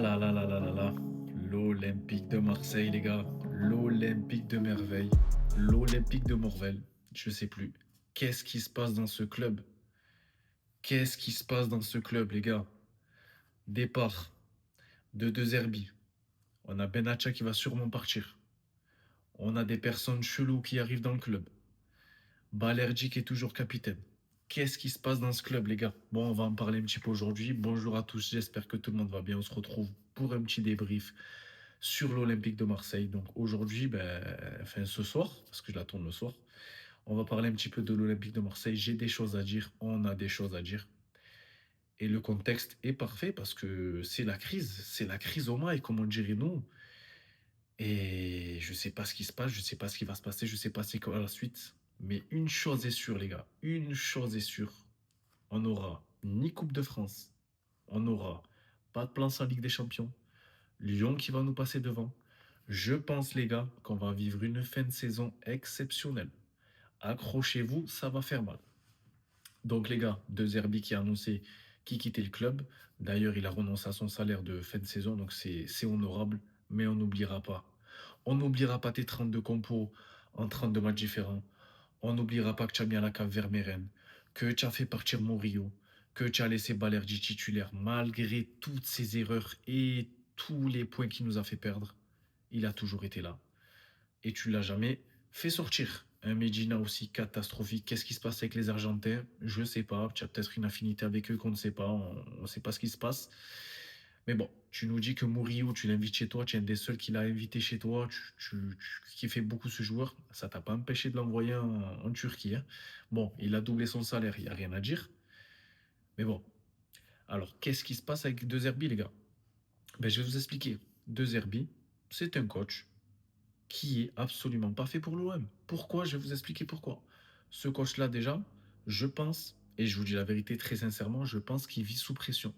là là là là là là. L'Olympique de Marseille, les gars. L'Olympique de Merveille. L'Olympique de Morvel. Je sais plus. Qu'est-ce qui se passe dans ce club? Qu'est-ce qui se passe dans ce club, les gars? Départ de De Zerbi. On a Benatia qui va sûrement partir. On a des personnes cheloues qui arrivent dans le club. Balerdi qui est toujours capitaine. Qu'est-ce qui se passe dans ce club, les gars? Bon, on va en parler un petit peu aujourd'hui. Bonjour à tous, j'espère que tout le monde va bien. On se retrouve pour un petit débrief sur l'Olympique de Marseille. Donc aujourd'hui, enfin ce soir, parce que je la tourne le soir, on va parler un petit peu de l'Olympique de Marseille. J'ai des choses à dire, on a des choses à dire. Et le contexte est parfait parce que c'est la crise au mail, comme on dirait nous. Et je sais pas ce qui se passe, je sais pas ce qui va se passer, je sais pas c'est quoi la suite. Mais une chose est sûre, les gars, une chose est sûre, on n'aura ni Coupe de France, on n'aura pas de place en Ligue des Champions, Lyon qui va nous passer devant. Je pense, les gars, qu'on va vivre une fin de saison exceptionnelle. Accrochez-vous, ça va faire mal. Donc, les gars, De Zerbi qui a annoncé qu'il quittait le club. D'ailleurs, il a renoncé à son salaire de fin de saison, donc c'est honorable, mais on n'oubliera pas. On n'oubliera pas tes 32 compos en 32 matchs différents. On n'oubliera pas que tu as mis à la cave Vermeeren, que tu as fait partir Murillo, que tu as laissé Balerdi titulaire malgré toutes ses erreurs et tous les points qu'il nous a fait perdre. Il a toujours été là. Et tu l'as jamais fait sortir. Un Medina aussi catastrophique. Qu'est-ce qui se passe avec les Argentins? Je sais pas. Tu as peut-être une affinité avec eux qu'on ne sait pas. On ne sait pas ce qui se passe. Mais bon, tu nous dis que Murillo, tu l'invites chez toi, tu es un des seuls qui l'a invité chez toi, qui fait beaucoup ce joueur. Ça t'a pas empêché de l'envoyer en Turquie, hein. Bon, il a doublé son salaire, il n'y a rien à dire. Mais bon, alors qu'est-ce qui se passe avec De Zerbi, les gars? Je vais vous expliquer. De Zerbi, c'est un coach qui est absolument pas fait pour l'OM. Pourquoi? Je vais vous expliquer pourquoi. Ce coach-là, déjà, je pense, et je vous dis la vérité très sincèrement, je pense qu'il vit sous pression.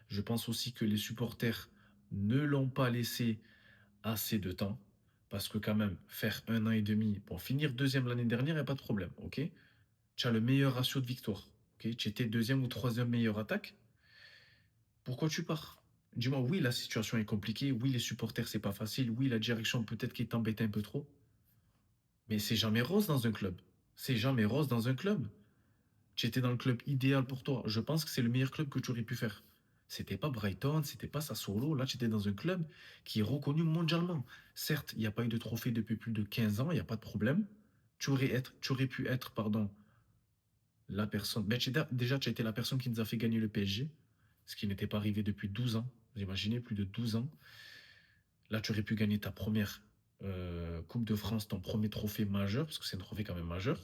Je pense aussi que les supporters ne l'ont pas laissé assez de temps. Parce que quand même, faire 1 an et demi, pour finir deuxième l'année dernière, il n'y a pas de problème, ok? Tu as le meilleur ratio de victoire, ok? Tu étais deuxième ou troisième meilleure attaque. Pourquoi tu pars? Dis-moi, oui, la situation est compliquée, oui, les supporters, c'est pas facile, oui, la direction peut-être qui t'embête un peu trop, mais c'est jamais rose dans un club. C'est jamais rose dans un club. Tu étais dans le club idéal pour toi. Je pense que c'est le meilleur club que tu aurais pu faire. C'était pas Brighton, c'était pas Sassuolo. Là, tu étais dans un club qui est reconnu mondialement. Certes, il n'y a pas eu de trophée depuis plus de 15 ans, il n'y a pas de problème. Tu aurais pu être, pardon, la personne. Déjà, tu as été la personne qui nous a fait gagner le PSG, ce qui n'était pas arrivé depuis 12 ans. Vous imaginez, plus de 12 ans. Là, tu aurais pu gagner ta première Coupe de France, ton premier trophée majeur, parce que c'est un trophée quand même majeur.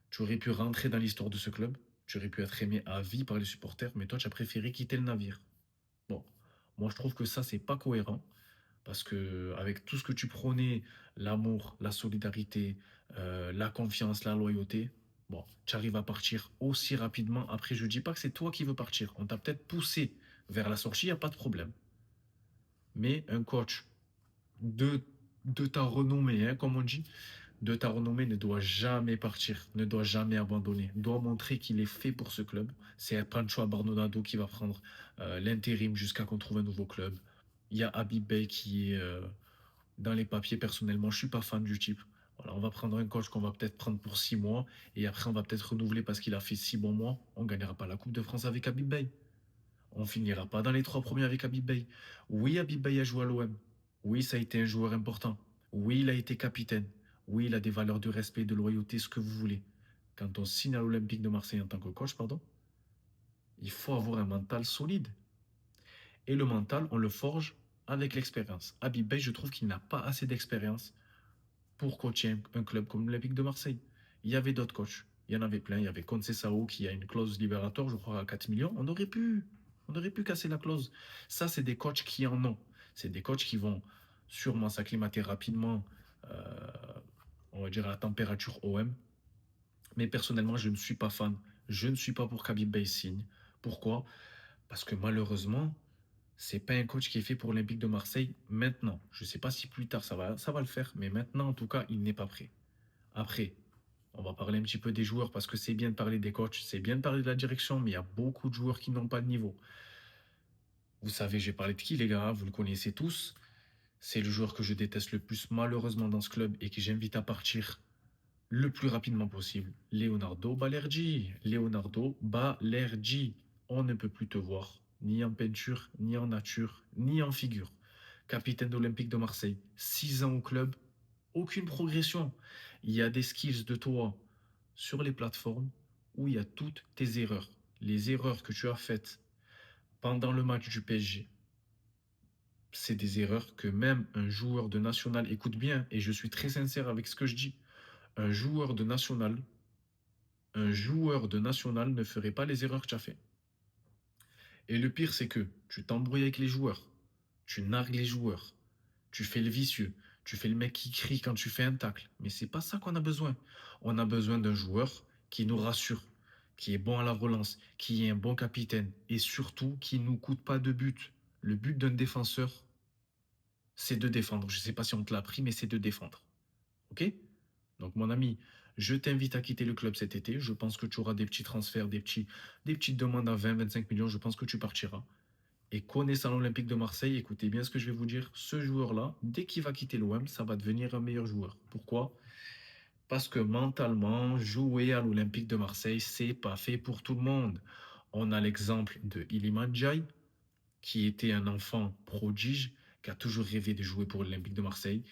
Tu aurais pu rentrer dans l'histoire de ce club. Tu aurais pu être aimé à vie par les supporters, mais toi, tu as préféré quitter le navire. Bon, moi, je trouve que ça, c'est pas cohérent. Parce que avec tout ce que tu prônais, l'amour, la solidarité, la confiance, la loyauté, bon, tu arrives à partir aussi rapidement. Après, je dis pas que c'est toi qui veux partir. On t'a peut-être poussé vers la sortie, il n'y a pas de problème. Mais un coach de, de ta renommée, hein, comme on dit, de ta renommée ne doit jamais partir, ne doit jamais abandonner, doit montrer qu'il est fait pour ce club. C'est Pancho Abardonado qui va prendre l'intérim jusqu'à qu'on trouve un nouveau club. Il y a Habib Bey qui est dans les papiers. Personnellement, je suis pas fan du type. Voilà, on va prendre un coach qu'on va peut-être prendre pour 6 mois et après on va peut-être renouveler parce qu'il a fait 6 bons mois. On gagnera pas la Coupe de France avec Habib Bey. On finira pas dans les 3 premiers avec Habib Bey. Oui, Habib Bey a joué à l'OM. Oui, ça a été un joueur important. Oui, il a été capitaine. Oui, il a des valeurs de respect, de loyauté, ce que vous voulez. Quand on signe à l'Olympique de Marseille en tant que coach, pardon, il faut avoir un mental solide. Et le mental, on le forge avec l'expérience. Habib Bey, je trouve qu'il n'a pas assez d'expérience pour coacher un club comme l'Olympique de Marseille. Il y avait d'autres coachs. Il y en avait plein. Il y avait Conceição qui a une clause libératoire, je crois, à 4 millions. On aurait pu casser la clause. Ça, c'est des coachs qui en ont. C'est des coachs qui vont sûrement s'acclimater rapidement, euh, on va dire, à la température OM. Mais personnellement, je ne suis pas fan. Je ne suis pas pour qu'Habib Bey signe. Pourquoi? Parce que malheureusement, c'est pas un coach qui est fait pour l'Olympique de Marseille maintenant. Je ne sais pas si plus tard ça va le faire, mais maintenant, en tout cas, il n'est pas prêt. Après, on va parler un petit peu des joueurs parce que c'est bien de parler des coachs, c'est bien de parler de la direction, mais il y a beaucoup de joueurs qui n'ont pas de niveau. Vous savez, j'ai parlé de qui, les gars? Vous le connaissez tous. C'est le joueur que je déteste le plus, malheureusement, dans ce club et que j'invite à partir le plus rapidement possible. Leonardo Balerdi. Leonardo Balerdi. On ne peut plus te voir, ni en peinture, ni en nature, ni en figure. Capitaine de l'Olympique de Marseille, 6 ans au club, aucune progression. Il y a des skills de toi sur les plateformes où il y a toutes tes erreurs. Les erreurs que tu as faites pendant le match du PSG, c'est des erreurs que même un joueur de national écoute bien, et je suis très sincère avec ce que je dis. Un joueur de national, un joueur de national ne ferait pas les erreurs que tu as fait. Et le pire, c'est que tu t'embrouilles avec les joueurs, tu nargues les joueurs, tu fais le vicieux, tu fais le mec qui crie quand tu fais un tacle. Mais c'est pas ça qu'on a besoin. On a besoin d'un joueur qui nous rassure, qui est bon à la relance, qui est un bon capitaine et surtout qui nous coûte pas de but. Le but d'un défenseur, c'est de défendre. Je sais pas si on te l'a appris, mais c'est de défendre. Ok? Donc, mon ami, je t'invite à quitter le club cet été. Je pense que tu auras des petits transferts, des petites demandes à 20-25 millions. Je pense que tu partiras. Et connaissant l'Olympique de Marseille, écoutez bien ce que je vais vous dire. Ce joueur-là, dès qu'il va quitter l'OM, ça va devenir un meilleur joueur. Pourquoi? Parce que mentalement, jouer à l'Olympique de Marseille, c'est pas fait pour tout le monde. On a l'exemple de Iliman Ndiaye, qui était un enfant prodige, qui a toujours rêvé de jouer pour l'Olympique de Marseille,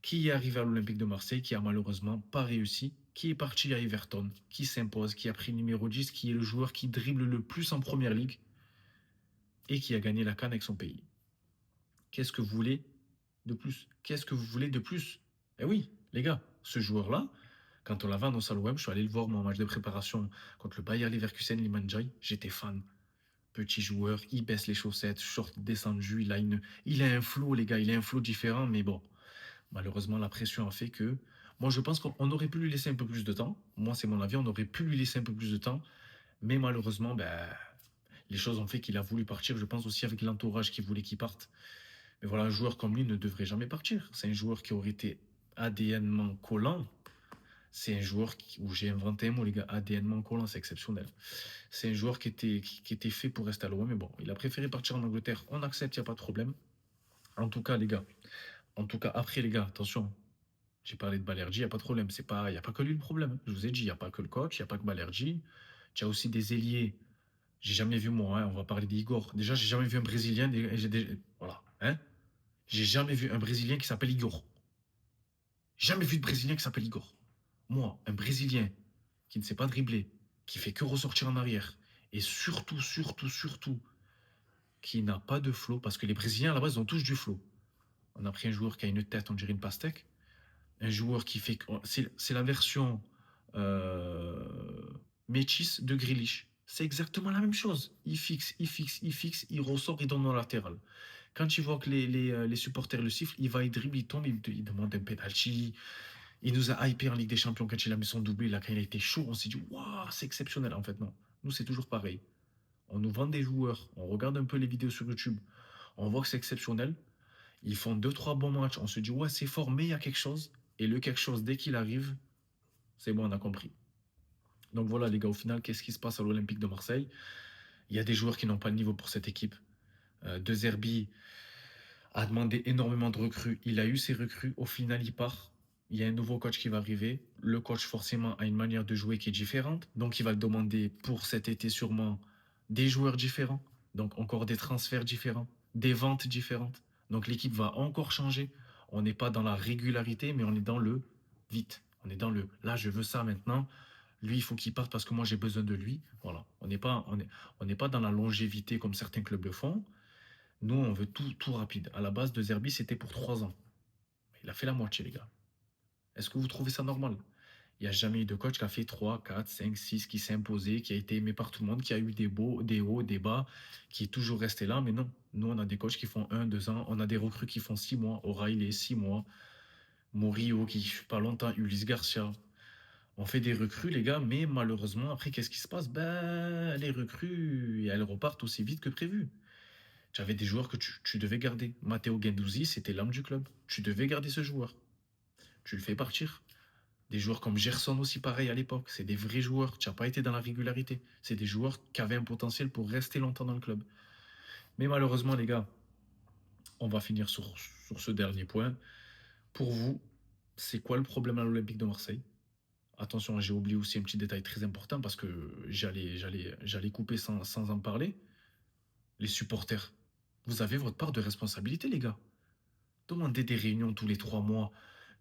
qui est arrivé à l'Olympique de Marseille, qui a malheureusement pas réussi, qui est parti à Everton, qui s'impose, qui a pris le numéro 10, qui est le joueur qui dribble le plus en première ligue et qui a gagné la CAN avec son pays. Qu'est-ce que vous voulez de plus? Qu'est-ce que vous voulez de plus? Eh oui, les gars, ce joueur-là, quand on l'avait annoncé à l'OM, je suis allé le voir mon match de préparation contre le Bayer Leverkusen Limanjai, j'étais fan. Petit joueur, il baisse les chaussettes, short descendu, il a un flow, les gars, il a un flow différent, mais bon, malheureusement, la pression a fait que. Moi, je pense qu'on aurait pu lui laisser un peu plus de temps. Moi, c'est mon avis, on aurait pu lui laisser un peu plus de temps, mais malheureusement, ben, les choses ont fait qu'il a voulu partir. Je pense aussi avec l'entourage qui voulait qu'il parte. Mais voilà, un joueur comme lui ne devrait jamais partir. C'est un joueur qui aurait été ADNement collant. C'est un joueur où j'ai inventé un mot, les gars, ADNement collant, c'est exceptionnel. C'est un joueur qui était fait pour rester à l'OM, mais bon, il a préféré partir en Angleterre. On accepte, il n'y a pas de problème. En tout cas, les gars, après, les gars, attention, j'ai parlé de Balerdi, il n'y a pas de problème. Il n'y a pas que lui le problème. Je vous ai dit, il n'y a pas que le coach, il n'y a pas que Balerdi. Tu as aussi des ailiers. J'ai jamais vu, moi, hein, on va parler d'Igor. Déjà, j'ai jamais vu un Brésilien. Voilà, hein. J'ai jamais vu un Brésilien qui s'appelle Igor. Jamais vu de Brésilien qui s'appelle Igor. Moi, un Brésilien qui ne sait pas dribbler, qui fait que ressortir en arrière, et surtout, qui n'a pas de flow, parce que les Brésiliens, à la base, ils ont tous du flow. On a pris un joueur qui a une tête, on dirait une pastèque. Un joueur qui fait. C'est la version euh, métisse de Grealish. C'est exactement la même chose. Il fixe, il ressort, il donne en latéral. Quand il voit que les supporters le sifflent, il va, il dribble, il tombe, il demande un penalty. Il nous a hypé en Ligue des Champions quand il a mis son doublé, là, quand il a été chaud. On s'est dit, waouh, c'est exceptionnel. En fait, non. Nous, c'est toujours pareil. On nous vend des joueurs, on regarde un peu les vidéos sur YouTube, on voit que c'est exceptionnel. Ils font deux trois bons matchs, on se dit, ouais, c'est fort, mais il y a quelque chose. Et le quelque chose, dès qu'il arrive, c'est bon, on a compris. Donc voilà, les gars, au final, qu'est-ce qui se passe à l'Olympique de Marseille? Il y a des joueurs qui n'ont pas le niveau pour cette équipe. De Zerbi a demandé énormément de recrues. Il a eu ses recrues. Au final, il part. Il y a un nouveau coach qui va arriver. Le coach, forcément, a une manière de jouer qui est différente. Donc, il va le demander pour cet été, sûrement, des joueurs différents. Donc, encore des transferts différents, des ventes différentes. Donc, l'équipe va encore changer. On n'est pas dans la régularité, mais on est dans le vite. On est dans le là, je veux ça maintenant. Lui, il faut qu'il parte parce que moi, j'ai besoin de lui. Voilà. On n'est pas dans la longévité comme certains clubs le font. Nous, on veut tout rapide. À la base, de Zerbi, c'était pour 3 ans. Il a fait la moitié, les gars. Est-ce que vous trouvez ça normal? Il n'y a jamais eu de coach qui a fait 3, 4, 5, 6, qui s'est imposé, qui a été aimé par tout le monde, qui a eu des hauts, des bas, qui est toujours resté là. Mais non, nous, on a des coachs qui font 1, 2 ans. On a des recrues qui font 6 mois. O'Reilly, 6 mois. Murillo, qui pas longtemps. Ulysse Garcia. On fait des recrues, les gars, mais malheureusement, après, qu'est-ce qui se passe? Ben, les recrues, elles repartent aussi vite que prévu. Tu avais des joueurs que tu devais garder. Matteo Guendouzi, c'était l'âme du club. Tu devais garder ce joueur. Tu le fais partir. Des joueurs comme Gerson aussi, pareil à l'époque. C'est des vrais joueurs. Tu n'as pas été dans la régularité. C'est des joueurs qui avaient un potentiel pour rester longtemps dans le club. Mais malheureusement, les gars, on va finir sur ce dernier point. Pour vous, c'est quoi le problème à l'Olympique de Marseille? Attention, j'ai oublié aussi un petit détail très important parce que j'allais couper sans en parler. Les supporters, vous avez votre part de responsabilité, les gars. Demandez des réunions tous les 3 mois.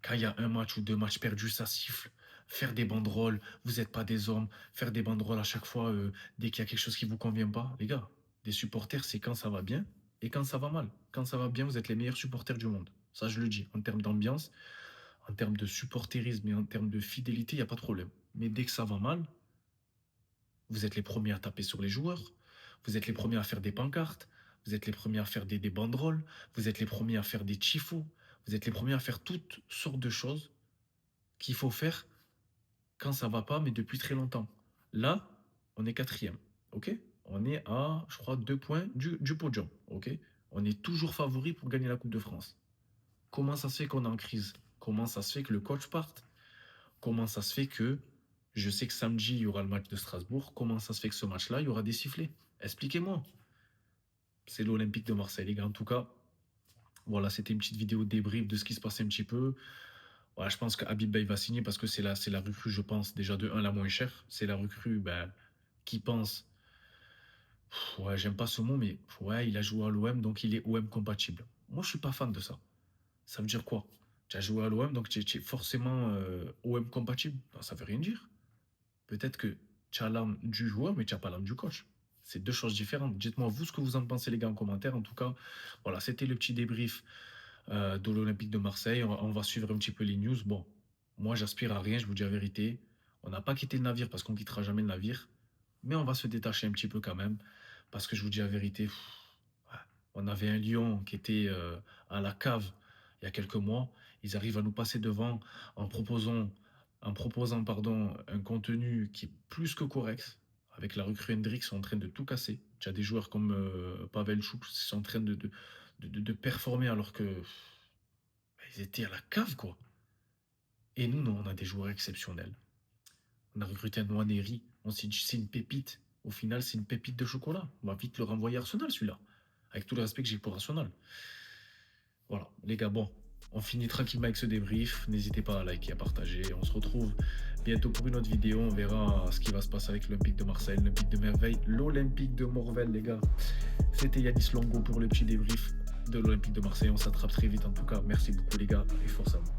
Quand il y a un match ou deux matchs perdus, ça siffle. Faire des banderoles, vous n'êtes pas des hommes. Faire des banderoles à chaque fois dès qu'il y a quelque chose qui ne vous convient pas. Les gars, des supporters, c'est quand ça va bien et quand ça va mal. Quand ça va bien, vous êtes les meilleurs supporters du monde. Ça, je le dis. En termes d'ambiance, en termes de supporterisme et en termes de fidélité, il n'y a pas de problème. Mais dès que ça va mal, vous êtes les premiers à taper sur les joueurs, vous êtes les premiers à faire des pancartes, vous êtes les premiers à faire des banderoles, vous êtes les premiers à faire des tifos, vous êtes les premiers à faire toutes sortes de choses qu'il faut faire quand ça va pas, mais depuis très longtemps. Là, on est quatrième, ok? On est à, je crois, 2 points du podium, ok? On est toujours favori pour gagner la Coupe de France. Comment ça se fait qu'on est en crise? Comment ça se fait que le coach parte? Comment ça se fait que je sais que samedi, il y aura le match de Strasbourg. Comment ça se fait que ce match-là, il y aura des sifflets? Expliquez-moi. C'est l'Olympique de Marseille, les gars. En tout cas, voilà, c'était une petite vidéo débrief de ce qui se passait un petit peu. Voilà, je pense que Habib Beye va signer parce que c'est la recrue, je pense, déjà de un la moins chère. C'est la recrue qui pense. Ouais, j'aime pas ce mot, mais ouais, il a joué à l'OM, donc il est OM compatible. Moi, je suis pas fan de ça. Ça veut dire quoi? Tu as joué à l'OM, donc tu es forcément OM compatible? Non, ça veut rien dire. Peut-être que tu as l'âme du joueur, mais tu n'as pas l'âme du coach. C'est deux choses différentes. Dites-moi vous ce que vous en pensez, les gars, en commentaire. En tout cas, voilà, c'était le petit débrief de l'Olympique de Marseille. On va suivre un petit peu les news. Bon, moi, j'aspire à rien, je vous dis la vérité. On n'a pas quitté le navire parce qu'on quittera jamais le navire. Mais on va se détacher un petit peu quand même. Parce que je vous dis la vérité, ouais, on avait un lion qui était à la cave il y a quelques mois. Ils arrivent à nous passer devant en proposant, pardon, un contenu qui est plus que correct. Avec la recrue Hendrix, ils sont en train de tout casser. Tu as des joueurs comme Pavel Chouk qui sont en train de performer alors que ils étaient à la cave, quoi. Et nous, non, on a des joueurs exceptionnels. On a recruté un Nwaneri. On s'est dit, c'est une pépite. Au final, c'est une pépite de chocolat. On va vite le renvoyer à Arsenal, celui-là. Avec tout le respect que j'ai pour Arsenal. Voilà, les gars, bon, on finit tranquillement avec ce débrief. N'hésitez pas à liker, à partager. On se retrouve bientôt pour une autre vidéo. On verra ce qui va se passer avec l'Olympique de Marseille, l'Olympique de Merveille, l'Olympique de Morvel, les gars. C'était Yanis Longo pour le petit débrief de l'Olympique de Marseille. On s'attrape très vite en tout cas. Merci beaucoup, les gars, et force à vous.